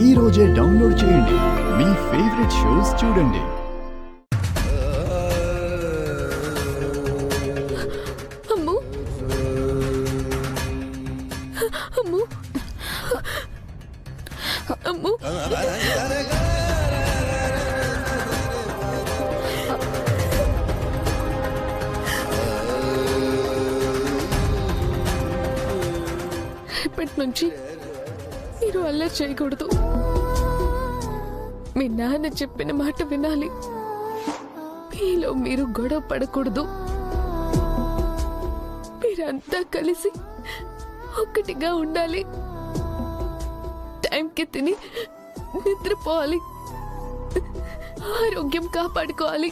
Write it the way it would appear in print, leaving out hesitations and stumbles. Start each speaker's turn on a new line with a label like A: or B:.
A: ఈ రోజే డౌన్లోడ్ చేయండి. మీ ఫేవరెట్ షోస్ చూడండి.
B: అమ్ము అమ్ము అమ్ము ఇప్పటి నుంచి మీరు అల్లరి చేయకూడదు. మీ నాన్న చెప్పిన మాట వినాలి. మీలో మీరు గొడవ పడకూడదు. మీరంతా కలిసి ఒక్కటిగా ఉండాలి. టైంకి తిని నిద్రపోవాలి. ఆరోగ్యం కాపాడుకోవాలి.